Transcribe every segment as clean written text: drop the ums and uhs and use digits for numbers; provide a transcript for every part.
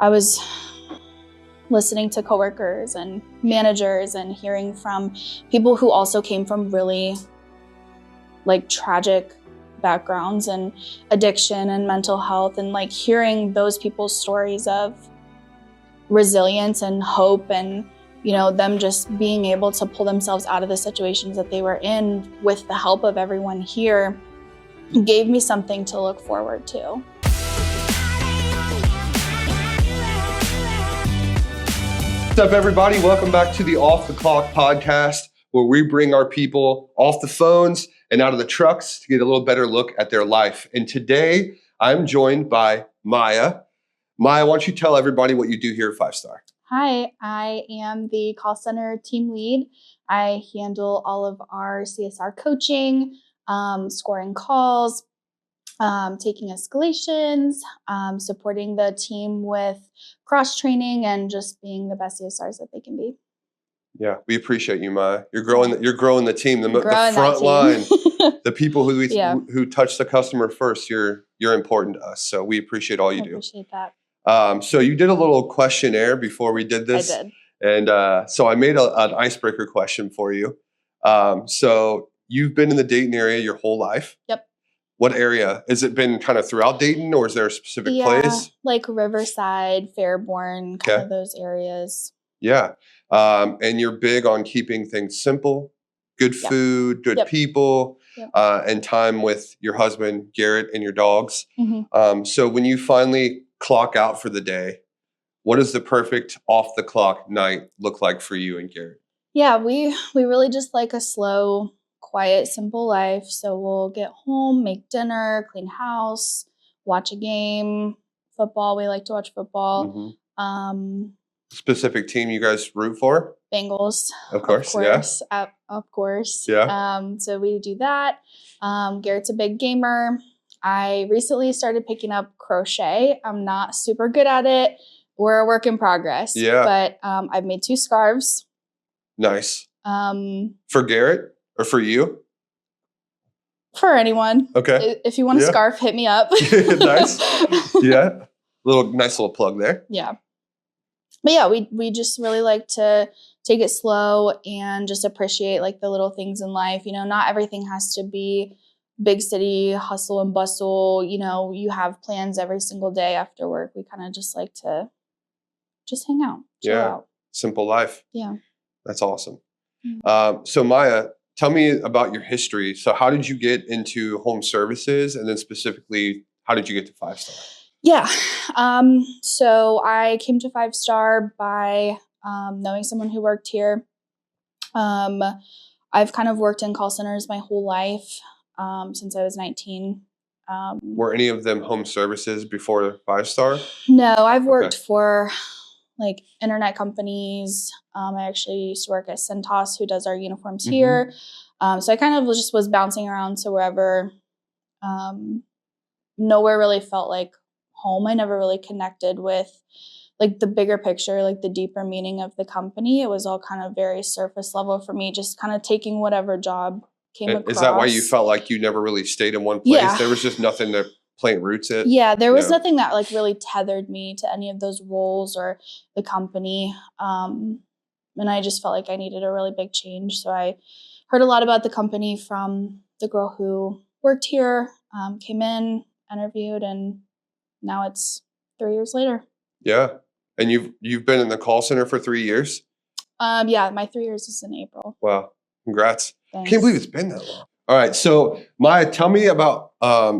I was listening to coworkers and managers and hearing from people who also came from really like tragic backgrounds and addiction and mental health, and like hearing those people's stories of resilience and hope and, you know, them just being able to pull themselves out of the situations that they were in with the help of everyone here gave me something to look forward to. What's up, everybody? Welcome back to the Off the Clock podcast, where we bring our people off the phones and out of the trucks to get a little better look at their life. And today I'm joined by Myah. Myah, why don't you tell everybody what you do here at 5-Star? Hi, I am the call center team lead. I handle all of our CSR coaching, scoring calls, taking escalations, supporting the team with cross-training, and just being the best CSRs that they can be. Yeah, we appreciate you, Myah. You're growing the team, the front team. line, the people who touch the customer first. You're important to us, so we appreciate all you do. I appreciate that. So you did a little questionnaire before we did this. I did. And so I made an icebreaker question for you. So you've been in the Dayton area your whole life. Yep. What area? Has it been kind of throughout Dayton, or is there a specific place? Like Riverside, Fairborn, kind of those areas. Yeah. And you're big on keeping things simple, good food, good people, and time with your husband, Garrett, and your dogs. Mm-hmm. So when you finally clock out for the day, what does the perfect off the clock night look like for you and Garrett? Yeah, we really just like a slow, quiet, simple life. So we'll get home, make dinner, clean house, watch a game, football. We like to watch football. Mm-hmm. Specific team you guys root for? Bengals. Of course. Yeah. Of course. Yeah. So we do that. Garrett's a big gamer. I recently started picking up crochet. I'm not super good at it. We're a work in progress. Yeah. But I've made 2 scarves. Nice. For Garrett or for you? For anyone. Okay. If you want a scarf, hit me up. Nice. Yeah. Nice little plug there. Yeah. But yeah, we just really like to take it slow and just appreciate like the little things in life. You know, not everything has to be big city hustle and bustle. You know, you have plans every single day after work. We kind of just like to just hang out, chill out. Simple life. Yeah. That's awesome. Mm-hmm. So Myah, tell me about your history. So how did you get into home services? And then specifically, how did you get to 5-Star? Yeah. So I came to 5-Star by knowing someone who worked here. I've kind of worked in call centers my whole life since I was 19. Were any of them home services before 5-Star? No, I've worked for like internet companies. I actually used to work at Centos, who does our uniforms here. So I kind of just was bouncing around to wherever. Nowhere really felt like home. I never really connected with like the bigger picture, like the deeper meaning of the company. It was all kind of very surface level for me, just kind of taking whatever job came across. Is that why you felt like you never really stayed in one place? Yeah. There was just nothing to plant roots in? Yeah, there was nothing that like really tethered me to any of those roles or the company. And I just felt like I needed a really big change. So I heard a lot about the company from the girl who worked here, came in, interviewed, and now it's 3 years later. Yeah. And you've been in the call center for 3 years? Yeah, my 3 years is in April. Wow. Congrats. Thanks. I can't believe it's been that long. All right. So Myah, tell me about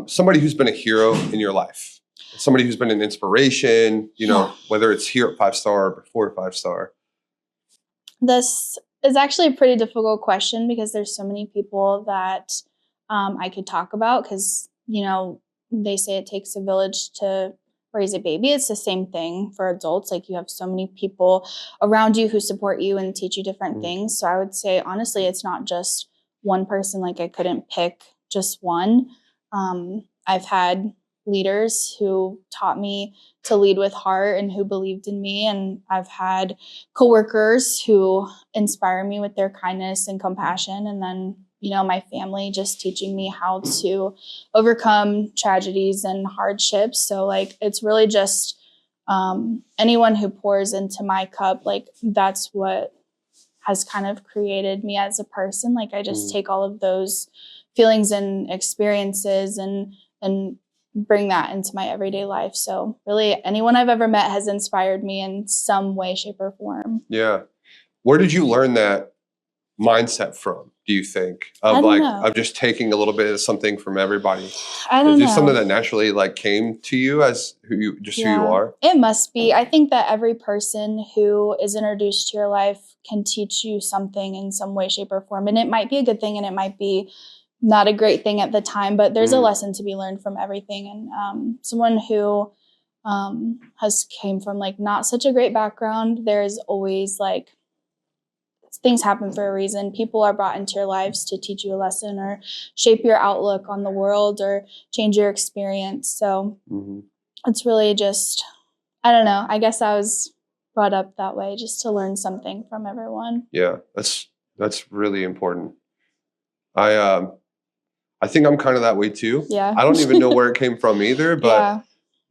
somebody who's been a hero in your life. Somebody who's been an inspiration, you know, whether it's here at 5-Star or before 5-Star. This is actually a pretty difficult question because there's so many people that I could talk about because, you know, they say it takes a village to raise a baby. It's the same thing for adults. Like you have so many people around you who support you and teach you different things. So I would say, honestly, it's not just one person. Like I couldn't pick just one. I've had leaders who taught me to lead with heart and who believed in me. And I've had coworkers who inspire me with their kindness and compassion. And then, you know, my family just teaching me how to overcome tragedies and hardships. So like, it's really just anyone who pours into my cup, like that's what has kind of created me as a person. Like I just take all of those feelings and experiences and bring that into my everyday life. So really anyone I've ever met has inspired me in some way, shape, or form. Yeah. Where did you learn that mindset from, do you think? I Of don't like, know. of just taking a little bit of something from everybody? I don't Is know. this something that naturally like came to you as who you are? It must be. I think that every person who is introduced to your life can teach you something in some way, shape, or form. And it might be a good thing and it might be not a great thing at the time, but there's a lesson to be learned from everything. And someone who has came from like not such a great background, there's always like things happen for a reason. People are brought into your lives to teach you a lesson or shape your outlook on the world or change your experience. So it's really just, I don't know. I guess I was brought up that way just to learn something from everyone. Yeah, that's really important. I think I'm kind of that way too. Yeah. I don't even know where it came from either, but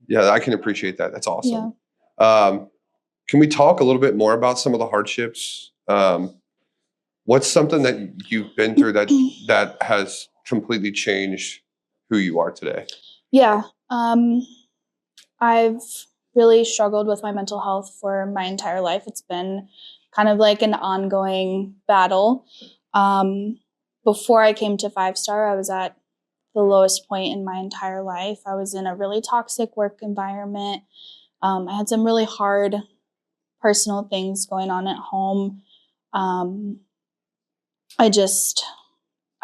Yeah. I can appreciate that. That's awesome. Can we talk a little bit more about some of the hardships? What's something that you've been through that has completely changed who you are today? Yeah. I've really struggled with my mental health for my entire life. It's been kind of like an ongoing battle. Before I came to 5-star, I was at the lowest point in my entire life. I was in a really toxic work environment. I had some really hard personal things going on at home.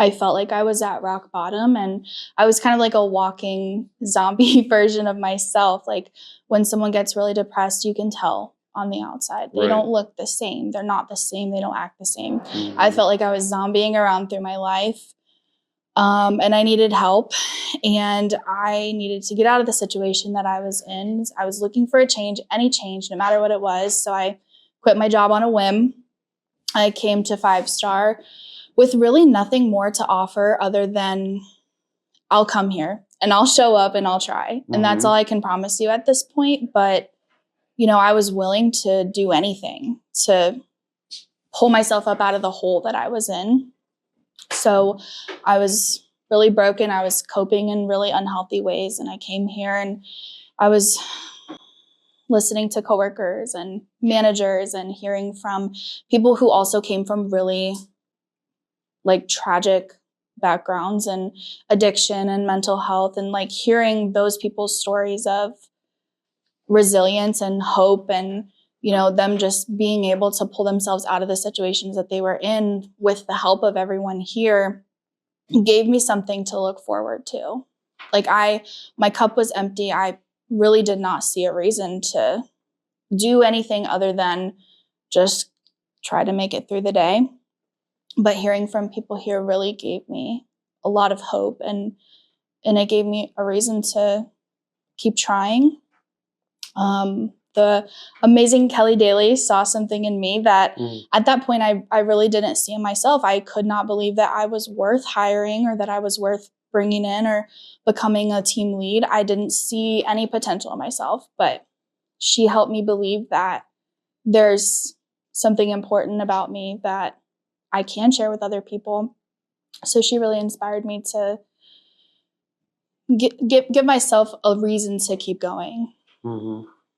I felt like I was at rock bottom and I was kind of like a walking zombie version of myself. Like when someone gets really depressed, you can tell on the outside. They don't look the same. They're not the same. They don't act the same. I felt like I was zombieing around through my life. And I needed help and I needed to get out of the situation that I was in. I was looking for a change, any change, no matter what it was. So I quit my job on a whim. I came to 5-star with really nothing more to offer other than I'll come here and I'll show up and I'll try. And that's all I can promise you at this point. But, you know, I was willing to do anything to pull myself up out of the hole that I was in. So I was really broken. I was coping in really unhealthy ways. And I came here and I was listening to coworkers and managers and hearing from people who also came from really like tragic backgrounds and addiction and mental health, and like hearing those people's stories of resilience and hope and, you know, them just being able to pull themselves out of the situations that they were in with the help of everyone here gave me something to look forward to. Like my cup was empty. I really did not see a reason to do anything other than just try to make it through the day. But hearing from people here really gave me a lot of hope and it gave me a reason to keep trying. The amazing Kelly Daly saw something in me that at that point I really didn't see in myself. I could not believe that I was worth hiring or that I was worth bringing in or becoming a team lead. I didn't see any potential in myself, but she helped me believe that there's something important about me that I can share with other people. So she really inspired me to give myself a reason to keep going.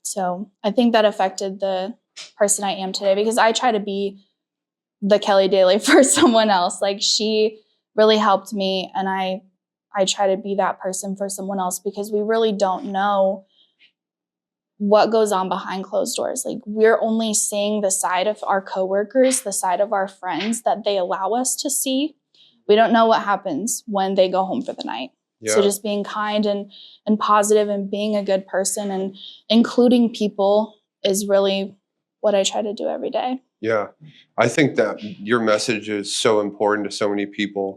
So I think that affected the person I am today because I try to be the Kelly Daly for someone else. Like she really helped me and I try to be that person for someone else because we really don't know what goes on behind closed doors. Like we're only seeing the side of our coworkers, the side of our friends that they allow us to see. We don't know what happens when they go home for the night. So just being kind and positive and being a good person and including people is really what I try to do every day. Yeah. I think that your message is so important to so many people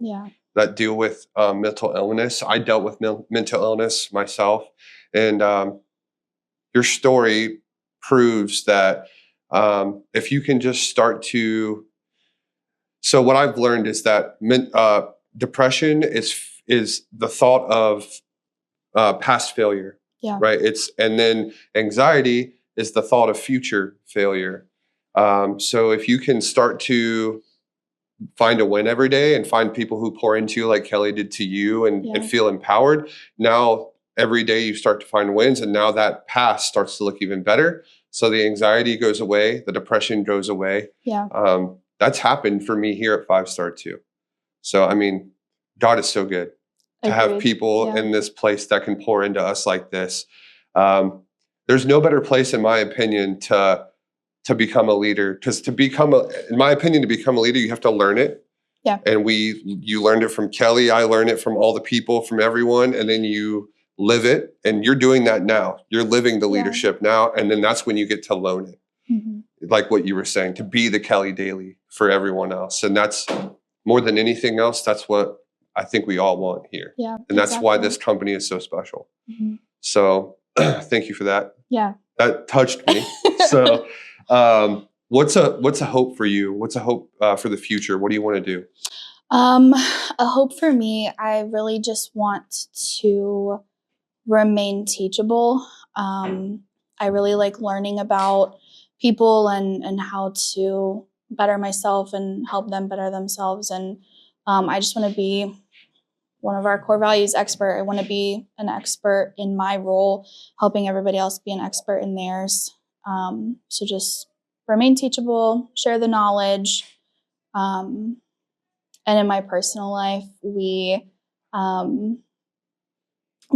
that deal with mental illness. I dealt with mental illness myself. And your story proves that if you can just start to, so what I've learned is that depression is the thought of past failure. Yeah. right? And then anxiety is the thought of future failure. So if you can start to find a win every day and find people who pour into you like Kelly did to you and feel empowered, now every day you start to find wins, and now that past starts to look even better. So the anxiety goes away, the depression goes away. Yeah. That's happened for me here at 5-Star too. So, I mean, God is so good to have people in this place that can pour into us like this. There's no better place, in my opinion, to become a leader, because in my opinion, to become a leader, you have to learn it. Yeah. And you learned it from Kelly. I learned it from all the people, from everyone. And then you live it, and you're doing that now. You're living the leadership now. And then that's when you get to learn it. Mm-hmm. Like what you were saying, to be the Kelly Daly for everyone else. And that's more than anything else. That's what I think we all want here. Yeah. And that's why this company is so special. Mm-hmm. So thank you for that. Yeah. That touched me. So, what's a hope for you? What's a hope for the future? What do you want to do? A hope for me, I really just want to remain teachable. I really like learning about people and how to better myself and help them better themselves. And I just want to be one of our core values, expert. I want to be an expert in my role, helping everybody else be an expert in theirs. So just remain teachable, share the knowledge. And in my personal life,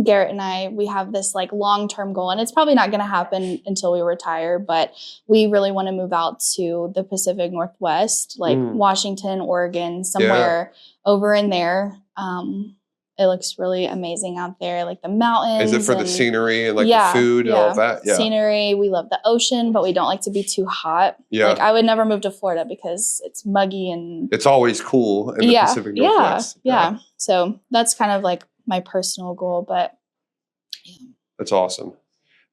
Garrett and I, we have this like long-term goal, and it's probably not going to happen until we retire, but we really want to move out to the Pacific Northwest, like Washington, Oregon, somewhere over in there. It looks really amazing out there, like the mountains. Is it for the scenery and like the food and all that? Yeah, scenery. We love the ocean, but we don't like to be too hot. Yeah. Like I would never move to Florida because it's muggy and it's always cool in the Pacific Northwest. Yeah. So that's kind of like my personal goal, but that's awesome.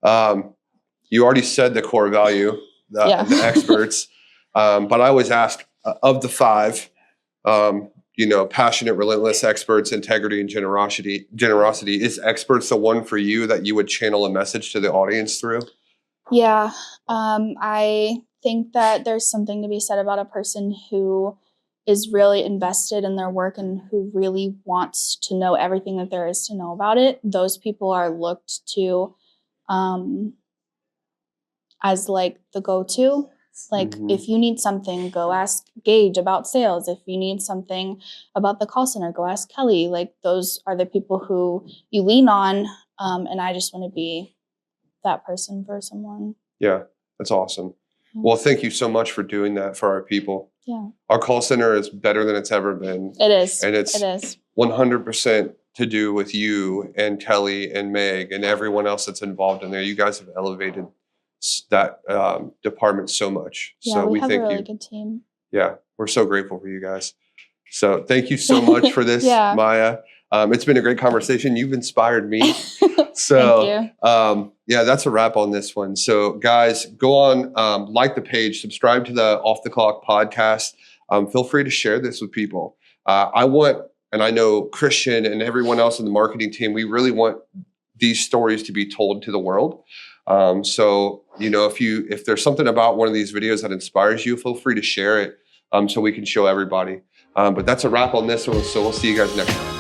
You already said the core value, the experts, but I always ask of the 5, passionate, relentless, experts, integrity, and generosity. Is experts the one for you that you would channel a message to the audience through? Yeah. I think that there's something to be said about a person who is really invested in their work and who really wants to know everything that there is to know about it. Those people are looked to as like the go-to. Like if you need something, go ask Gage about sales. If you need something about the call center, go ask Kelly. Like those are the people who you lean on. And I just want to be that person for someone. Yeah, that's awesome. Well, thank you so much for doing that for our people. Yeah. Our call center is better than it's ever been. It is. And it's 100% to do with you and Kelly and Meg and everyone else that's involved in there. You guys have elevated that department so much. Yeah, so we have a really good team. Yeah, we're so grateful for you guys. So thank you so much for this, Myah. It's been a great conversation. You've inspired me. So thank you. That's a wrap on this one. So guys, go on, like the page, subscribe to the Off the Clock podcast. Feel free to share this with people. And I know Christian and everyone else in the marketing team, we really want these stories to be told to the world. So, if there's something about one of these videos that inspires you, feel free to share it so we can show everybody. But that's a wrap on this one. So we'll see you guys next time.